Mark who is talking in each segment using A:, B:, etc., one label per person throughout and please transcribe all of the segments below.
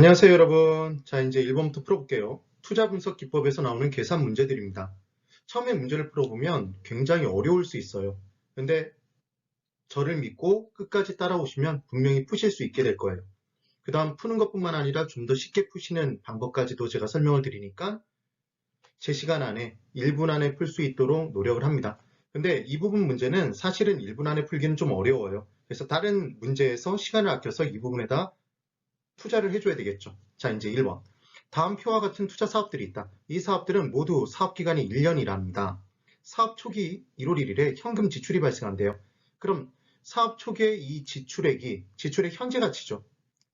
A: 안녕하세요, 여러분. 자, 이제 1번부터 풀어볼게요. 투자 분석 기법에서 나오는 계산 문제들입니다. 처음에 문제를 풀어보면 굉장히 어려울 수 있어요. 근데 저를 믿고 끝까지 따라오시면 분명히 푸실 수 있게 될 거예요. 그 다음 푸는 것뿐만 아니라 좀 더 쉽게 푸시는 방법까지도 제가 설명을 드리니까 제 시간 안에 1분 안에 풀 수 있도록 노력을 합니다. 근데 이 부분 문제는 사실은 1분 안에 풀기는 좀 어려워요. 그래서 다른 문제에서 시간을 아껴서 이 부분에다 투자를 해줘야 되겠죠. 자, 이제 1번. 다음 표와 같은 투자 사업들이 있다. 이 사업들은 모두 사업기간이 1년이랍니다. 사업 초기 1월 1일에 현금 지출이 발생한대요. 그럼 사업 초기의 이 지출의 현재 가치죠.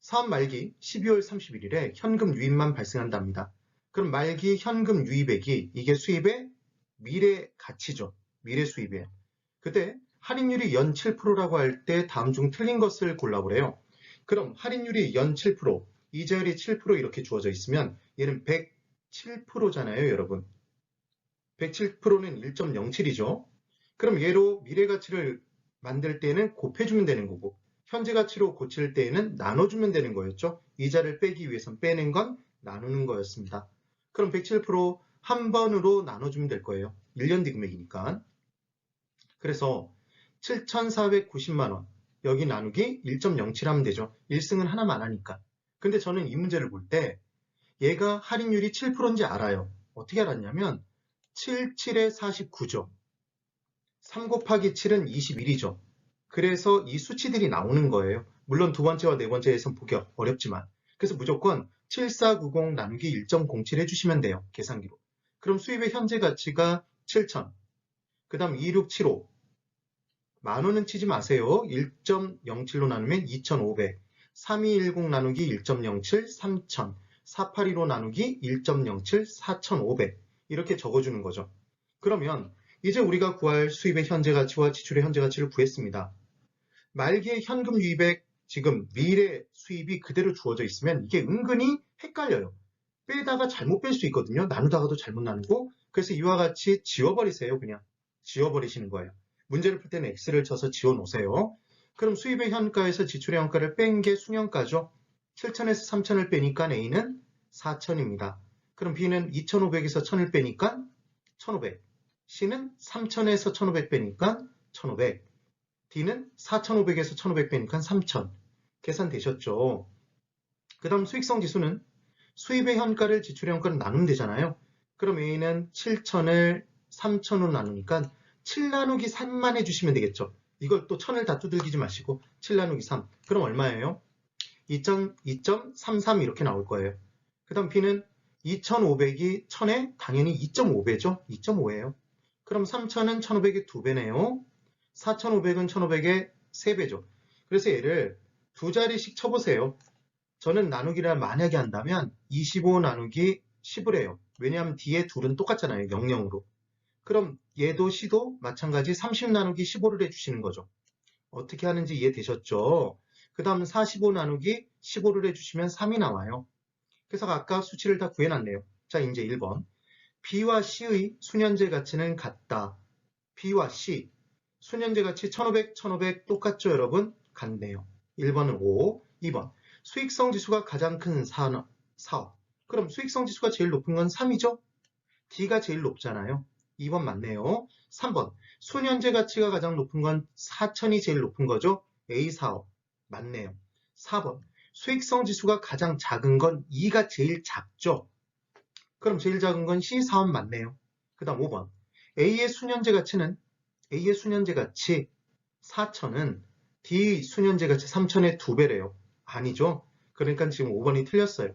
A: 사업 말기 12월 31일에 현금 유입만 발생한답니다. 그럼 말기 현금 유입액이 이게 수입의 미래 가치죠. 미래 수입이에요. 그때 할인율이 연 7%라고 할 때 다음 중 틀린 것을 골라보래요. 그럼 할인율이 연 7%, 이자율이 7% 이렇게 주어져 있으면 얘는 107%잖아요, 여러분. 107%는 1.07이죠. 그럼 얘로 미래가치를 만들 때는 곱해주면 되는 거고 현재 가치로 고칠 때에는 나눠주면 되는 거였죠. 이자를 빼기 위해선 빼는 건 나누는 거였습니다. 그럼 107%한 번으로 나눠주면 될 거예요. 1년 뒤 금액이니까. 그래서 7,490만 원 여기 나누기 1.07 하면 되죠. 1승은 하나만 하니까. 근데 저는 이 문제를 볼 때 얘가 할인율이 7%인지 알아요. 어떻게 알았냐면 7, 7에 49죠. 3 곱하기 7은 21이죠. 그래서 이 수치들이 나오는 거예요. 물론 두 번째와 네 번째에선 보기 어렵지만. 그래서 무조건 7490 나누기 1.07 해주시면 돼요. 계산기로. 그럼 수입의 현재 가치가 7,000. 그 다음 2675. 만 원은 치지 마세요. 1.07로 나누면 2,500. 3210 나누기 1.07, 3,000. 482로 나누기 1.07, 4,500. 이렇게 적어주는 거죠. 그러면 이제 우리가 구할 수입의 현재 가치와 지출의 현재 가치를 구했습니다. 말기의 현금 유입액, 지금 미래 수입이 그대로 주어져 있으면 이게 은근히 헷갈려요. 빼다가 잘못 뺄 수 있거든요. 나누다가도 잘못 나누고. 그래서 이와 같이 지워버리세요. 그냥 지워버리시는 거예요. 문제를 풀 때는 X를 쳐서 지워놓으세요. 그럼 수입의 현가에서 지출의 현가를 뺀 게 순현가죠. 7,000에서 3,000을 빼니까 A는 4,000입니다. 그럼 B는 2,500에서 1,000을 빼니까 1,500. C는 3,000에서 1,500 빼니까 1,500. D는 4,500에서 1,500 빼니까 3,000. 계산되셨죠? 그 다음 수익성 지수는 수입의 현가를 지출의 현가를 나누면 되잖아요. 그럼 A는 7,000을 3,000으로 나누니까 7 나누기 3만 해주시면 되겠죠. 이걸 또 1,000을 다 두들기지 마시고 7 나누기 3. 그럼 얼마예요? 2.33 이렇게 나올 거예요. 그 다음 B는 2,500이 1,000에 당연히 2.5배죠. 2.5예요. 그럼 3,000은 1,500의 2배네요. 4,500은 1,500의 3배죠. 그래서 얘를 두 자리씩 쳐보세요. 저는 나누기를 만약에 한다면 25 나누기 10을 해요. 왜냐하면 뒤에 둘은 똑같잖아요. 00으로. 그럼 얘도 C도 마찬가지 30 나누기 15를 해주시는 거죠. 어떻게 하는지 이해되셨죠? 그 다음 45 나누기 15를 해주시면 3이 나와요. 그래서 아까 수치를 다 구해놨네요. 자, 이제 1번. B와 C의 수년제 가치는 같다. B와 C. 수년제 가치 1500, 1500 똑같죠, 여러분? 같네요. 1번은 5, 2번. 수익성 지수가 가장 큰 사업. 그럼 수익성 지수가 제일 높은 건 3이죠? D가 제일 높잖아요. 2번 맞네요. 3번. 수년제 가치가 가장 높은 건 4천이 제일 높은 거죠? A 사업. 맞네요. 4번. 수익성 지수가 가장 작은 건 2가 제일 작죠? 그럼 제일 작은 건 C 사업 맞네요. 그 다음 5번. A의 수년제 가치 4천은 D 수년제 가치 3천의 2배래요. 아니죠? 그러니까 지금 5번이 틀렸어요.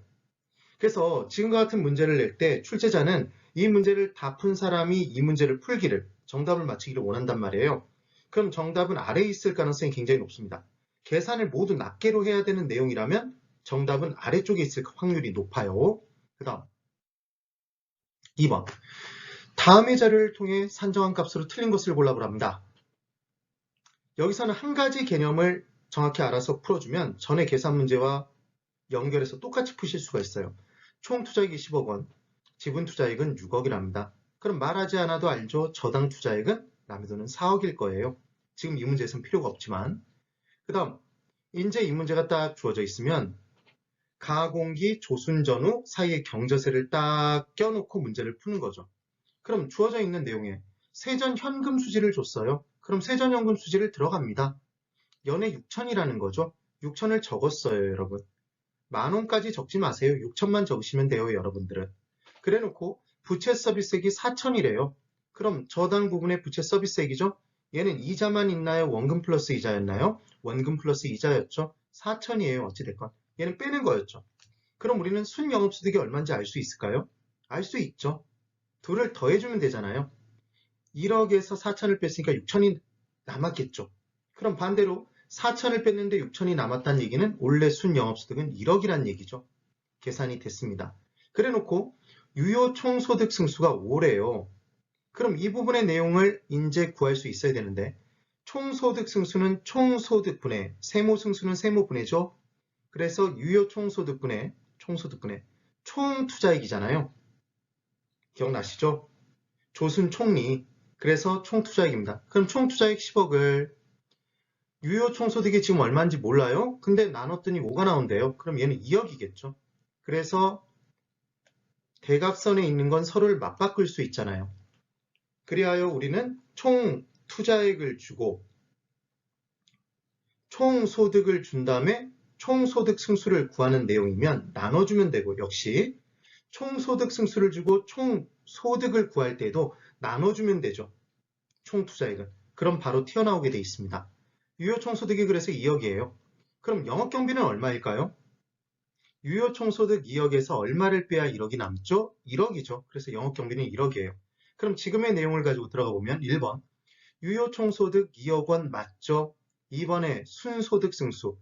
A: 그래서 지금과 같은 문제를 낼 때 출제자는 이 문제를 다 푼 사람이 이 문제를 풀기를, 정답을 맞히기를 원한단 말이에요. 그럼 정답은 아래에 있을 가능성이 굉장히 높습니다. 계산을 모두 낱개로 해야 되는 내용이라면 정답은 아래쪽에 있을 확률이 높아요. 그 다음 2번. 다음의 자료를 통해 산정한 값으로 틀린 것을 골라보랍니다. 여기서는 한 가지 개념을 정확히 알아서 풀어주면 전에 계산 문제와 연결해서 똑같이 푸실 수가 있어요. 총 투자액이 10억 원, 지분 투자액은 6억이랍니다. 그럼 말하지 않아도 알죠? 저당 투자액은 남의 돈은 4억일 거예요. 지금 이 문제에서는 필요가 없지만. 그 다음 이제 이 문제가 딱 주어져 있으면 가공기, 조순전후 사이에 경저세를 딱 껴놓고 문제를 푸는 거죠. 그럼 주어져 있는 내용에 세전 현금 수지를 줬어요. 그럼 세전 현금 수지를 들어갑니다. 연에 6천이라는 거죠. 6천을 적었어요, 여러분. 10,000원까지 적지 마세요. 6천만 적으시면 돼요, 여러분들은. 그래놓고 부채 서비스액이 4천이래요. 그럼 저당 부분의 부채 서비스액이죠. 얘는 이자만 있나요? 원금 플러스 이자였나요? 원금 플러스 이자였죠. 4천이에요. 어찌됐건. 얘는 빼는 거였죠. 그럼 우리는 순영업소득이 얼마인지 알 수 있을까요? 알 수 있죠. 둘을 더해주면 되잖아요. 1억에서 4천을 뺐으니까 6천이 남았겠죠. 그럼 반대로 4천을 뺐는데 6천이 남았다는 얘기는 원래 순영업소득은 1억이란 얘기죠. 계산이 됐습니다. 그래놓고 유효 총소득 승수가 5래요. 그럼 이 부분의 내용을 이제 구할 수 있어야 되는데 총소득 승수는 총소득분의 세모 승수는 세모분해죠. 그래서 유효 총소득분의 총투자액이잖아요. 기억나시죠? 조순 총리. 그래서 총투자액입니다. 그럼 총투자액 10억을 유효 총소득이 지금 얼마인지 몰라요? 근데 나눴더니 5가 나온대요. 그럼 얘는 2억이겠죠. 그래서 대각선에 있는 건 서로를 맞바꿀 수 있잖아요. 그리하여 우리는 총 투자액을 주고 총 소득을 준 다음에 총 소득 승수를 구하는 내용이면 나눠주면 되고, 역시 총 소득 승수를 주고 총 소득을 구할 때도 나눠주면 되죠. 총 투자액은. 그럼 바로 튀어나오게 돼 있습니다. 유효 총 소득이 그래서 2억이에요. 그럼 영업 경비는 얼마일까요? 유효 총 소득 2억에서 얼마를 빼야 1억이 남죠? 1억이죠. 그래서 영업 경비는 1억이에요. 그럼 지금의 내용을 가지고 들어가 보면 1번 유효 총소득 2억 원 맞죠? 2번에 순소득 승수.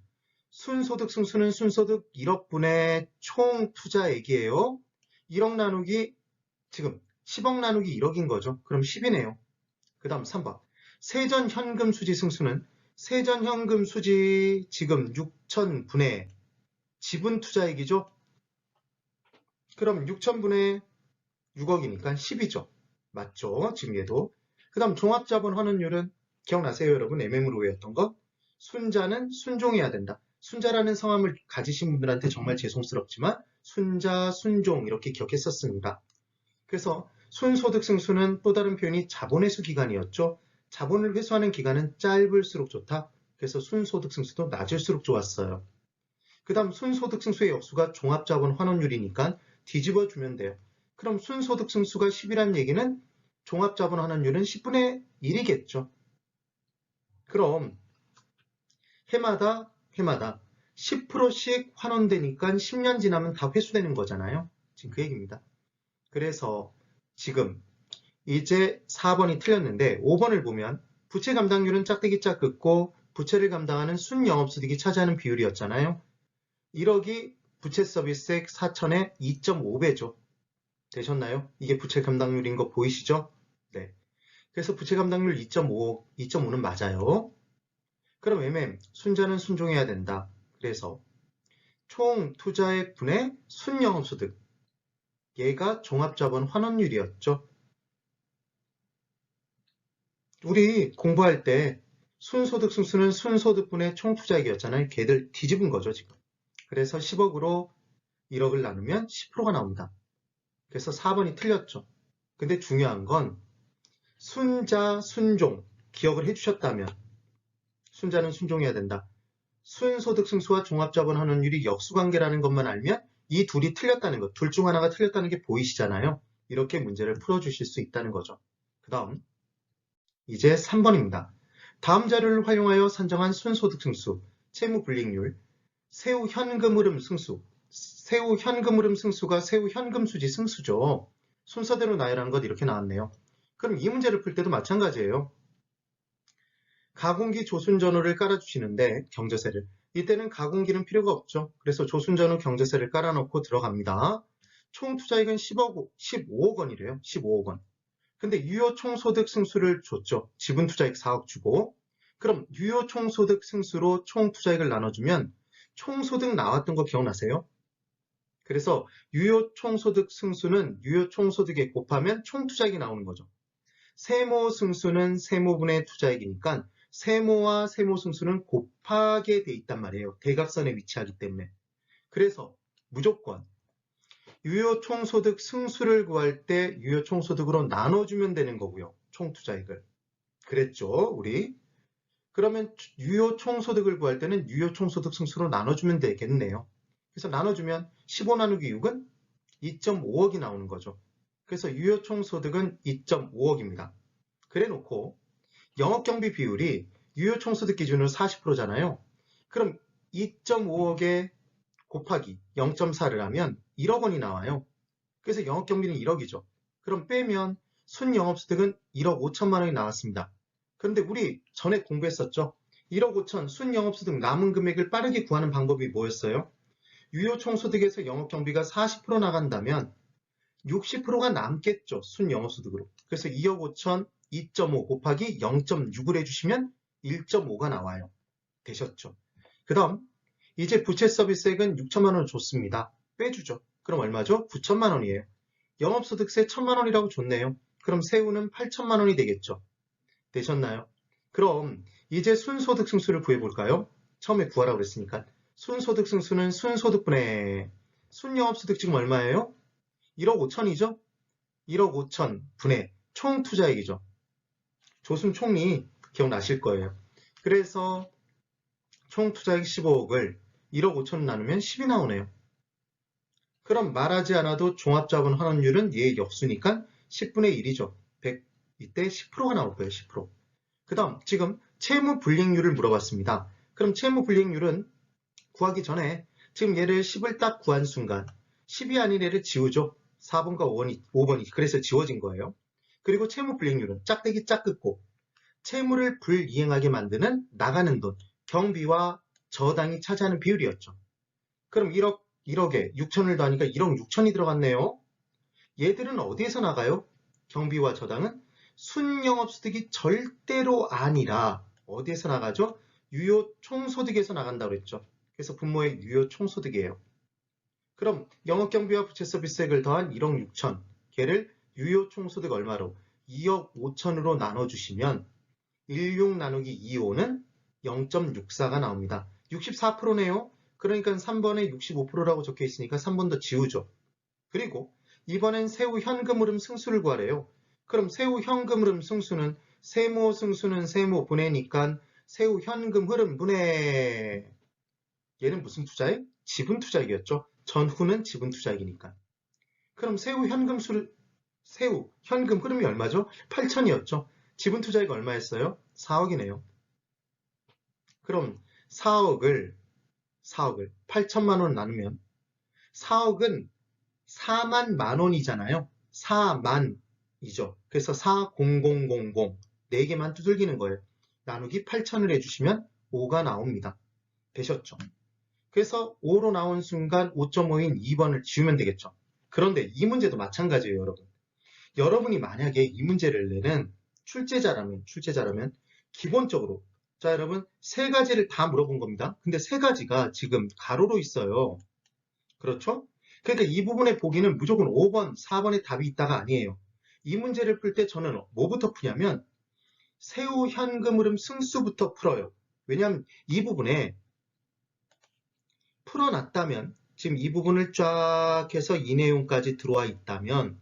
A: 순소득 승수는 순소득 1억분의 총 투자액이에요. 1억 나누기 지금 10억 나누기 1억인 거죠. 그럼 10이네요. 그 다음 3번 세전 현금 수지 승수는 세전 현금 수지 지금 6천분의 지분 투자액이죠. 그럼 6천분의 6억이니까 10이죠. 맞죠? 지금 얘도. 그 다음 종합자본 환원율은 기억나세요, 여러분? MM으로 외웠던 거? 순자는 순종해야 된다. 순자라는 성함을 가지신 분들한테 정말 죄송스럽지만 순자, 순종 이렇게 기억했었습니다. 그래서 순소득 승수는 또 다른 표현이 자본회수 기간이었죠. 자본을 회수하는 기간은 짧을수록 좋다. 그래서 순소득 승수도 낮을수록 좋았어요. 그 다음 순소득 승수의 역수가 종합자본 환원율이니까 뒤집어주면 돼요. 그럼 순소득 승수가 10이란 얘기는 종합자본 환원율은 10분의 1이겠죠. 그럼 해마다 10%씩 환원되니까 10년 지나면 다 회수되는 거잖아요. 지금 그 얘기입니다. 그래서 지금 이제 4번이 틀렸는데 5번을 보면 부채 감당률은 짝대기 짝 긋고 부채를 감당하는 순영업소득이 차지하는 비율이었잖아요. 1억이 부채 서비스액 4천의 2.5배죠. 되셨나요? 이게 부채 감당률인 거 보이시죠? 네. 그래서 부채 감당률 2.5는 맞아요. 그럼 MM, 순자는 순종해야 된다. 그래서 총 투자액 분의 순영업소득. 얘가 종합자본 환원율이었죠. 우리 공부할 때 순소득 승수는 순소득분의 총투자액이었잖아요. 걔들 뒤집은 거죠, 지금. 그래서 10억으로 1억을 나누면 10%가 나옵니다. 그래서 4번이 틀렸죠. 근데 중요한 건 순자, 순종 기억을 해주셨다면 순자는 순종해야 된다. 순소득 승수와 종합자본 환원율이 역수관계라는 것만 알면 이 둘이 틀렸다는 것, 둘 중 하나가 틀렸다는 게 보이시잖아요. 이렇게 문제를 풀어주실 수 있다는 거죠. 그 다음 이제 3번입니다. 다음 자료를 활용하여 산정한 순소득 승수, 채무불이익률, 세후 현금 흐름 승수. 세후 현금 흐름 승수가 세후 현금 수지 승수죠. 순서대로 나열한 것 이렇게 나왔네요. 그럼 이 문제를 풀 때도 마찬가지예요. 가공기 조순전후를 깔아주시는데 경제세를. 이때는 가공기는 필요가 없죠. 그래서 조순전후 경제세를 깔아놓고 들어갑니다. 총 투자액은 15억 원이래요. 15억 원. 근데 유효 총소득 승수를 줬죠. 지분 투자액 4억 주고. 그럼 유효 총소득 승수로 총 투자액을 나눠주면 총소득 나왔던 거 기억나세요? 그래서 유효 총소득 승수는 유효 총소득에 곱하면 총투자액이 나오는 거죠. 세모 승수는 세모분의 투자액이니까 세모와 세모 승수는 곱하게 돼 있단 말이에요. 대각선에 위치하기 때문에. 그래서 무조건 유효 총소득 승수를 구할 때 유효 총소득으로 나눠주면 되는 거고요. 총투자액을. 그랬죠, 우리? 그러면 유효 총소득을 구할 때는 유효 총소득 승수로 나눠주면 되겠네요. 그래서 나눠주면 15 나누기 6은 2.5억이 나오는 거죠. 그래서 유효 총소득은 2.5억입니다. 그래 놓고 영업경비 비율이 유효 총소득 기준으로 40%잖아요. 그럼 2.5억에 곱하기 0.4를 하면 1억 원이 나와요. 그래서 영업경비는 1억이죠. 그럼 빼면 순영업소득은 1억 5천만 원이 나왔습니다. 그런데 우리 전에 공부했었죠. 1억 5천 순영업소득 남은 금액을 빠르게 구하는 방법이 뭐였어요? 유효 총소득에서 영업경비가 40% 나간다면 60%가 남겠죠. 순영업소득으로. 그래서 2억 5천 2.5 곱하기 0.6을 해주시면 1.5가 나와요. 되셨죠? 그 다음 이제 부채 서비스액은 6천만 원을 줬습니다. 빼주죠. 그럼 얼마죠? 9천만 원이에요. 영업소득세 1천만 원이라고 줬네요. 그럼 세후는 8천만 원이 되겠죠. 되셨나요? 그럼 이제 순소득 승수를 구해볼까요? 처음에 구하라고 그랬으니까. 순소득 승수는 순소득분의 순영업소득 지금 얼마예요? 1억 5천이죠? 1억 5천 분의 총투자액이죠. 조순 총리 기억나실 거예요. 그래서 총투자액 15억을 1억 5천 나누면 10이 나오네요. 그럼 말하지 않아도 종합자본 환원율은 얘의 역수니까 10분의 1이죠. 100, 이때 10%가 나올 거예요. 10%. 그 다음 지금 채무불이익률을 물어봤습니다. 그럼 채무불이익률은 구하기 전에 지금 얘를 10을 딱 구한 순간 10이 아닌 애를 지우죠. 4번과 5번이 그래서 지워진 거예요. 그리고 채무불이익률은 짝대기 짝 긋고 채무를 불이행하게 만드는 나가는 돈, 경비와 저당이 차지하는 비율이었죠. 그럼 1억에 6천을 더하니까 1억 6천이 들어갔네요. 얘들은 어디에서 나가요? 경비와 저당은 순영업소득이 절대로 아니라 어디에서 나가죠? 유효 총소득에서 나간다고 그랬죠. 그래서 분모의 유효 총소득이에요. 그럼 영업경비와 부채서비스액을 더한 1억 6천 걔를 유효 총소득 얼마로? 2억 5천으로 나눠주시면 16 나누기 25는 0.64가 나옵니다. 64%네요. 그러니까 3번에 65%라고 적혀 있으니까 3번 더 지우죠. 그리고 이번엔 세후 현금 흐름 승수를 구하래요. 그럼 세후 현금 흐름 승수는 세모 승수는 세모 분해니까 세후 현금 흐름 분해. 얘는 무슨 투자액? 지분 투자액이었죠. 전후는 지분 투자액이니까. 그럼 세후 현금 흐름이 얼마죠? 8천이었죠. 지분 투자액 얼마였어요? 4억이네요. 그럼 4억을 8천만 원 나누면 4억은 4만 만 원이잖아요. 4만이죠. 그래서 40000 4개만 두들기는 거예요. 나누기 8천을 해주시면 5가 나옵니다. 되셨죠? 그래서 5로 나온 순간 5.5인 2번을 지우면 되겠죠. 그런데 이 문제도 마찬가지예요, 여러분. 여러분이 만약에 이 문제를 내는 출제자라면 기본적으로 자 여러분 세 가지를 다 물어본 겁니다. 근데 세 가지가 지금 가로로 있어요. 그렇죠? 그러니까 이 부분의 보기는 무조건 5번, 4번의 답이 있다가 아니에요. 이 문제를 풀 때 저는 뭐부터 푸냐면 세후 현금 흐름 승수부터 풀어요. 왜냐하면 이 부분에 풀어놨다면 지금 이 부분을 쫙 해서 이 내용까지 들어와 있다면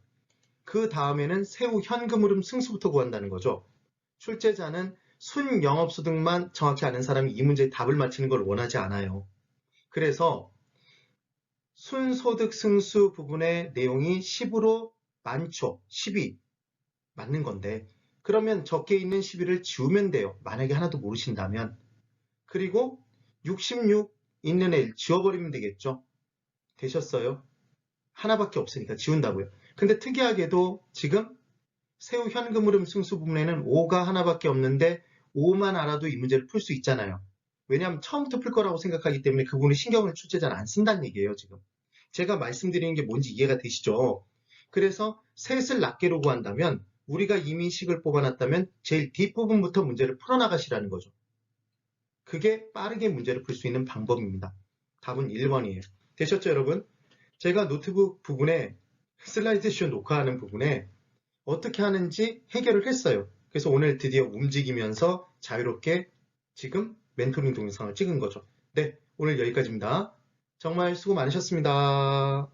A: 그 다음에는 세후 현금 흐름 승수부터 구한다는 거죠. 출제자는 순영업소득만 정확히 아는 사람이 이 문제의 답을 맞히는 걸 원하지 않아요. 그래서 순소득 승수 부분의 내용이 10으로 많죠. 10이 맞는 건데 그러면 적게 있는 11을 지우면 돼요. 만약에 하나도 모르신다면. 그리고 66 있는 애를 지워버리면 되겠죠. 되셨어요? 하나밖에 없으니까 지운다고요. 근데 특이하게도 지금 세후 현금 흐름 승수 부분에는 5가 하나밖에 없는데 5만 알아도 이 문제를 풀 수 있잖아요. 왜냐하면 처음부터 풀 거라고 생각하기 때문에 그 부분에 신경을 출제자는 안 쓴다는 얘기예요. 지금 제가 말씀드리는 게 뭔지 이해가 되시죠? 그래서 셋을 낱개로 구한다면 우리가 이미 식을 뽑아놨다면 제일 뒷부분부터 문제를 풀어나가시라는 거죠. 그게 빠르게 문제를 풀 수 있는 방법입니다. 답은 1번이에요. 되셨죠 여러분? 제가 노트북 부분에 슬라이드쇼 녹화하는 부분에 어떻게 하는지 해결을 했어요. 그래서 오늘 드디어 움직이면서 자유롭게 지금 멘토링 동영상을 찍은 거죠. 네, 오늘 여기까지입니다. 정말 수고 많으셨습니다.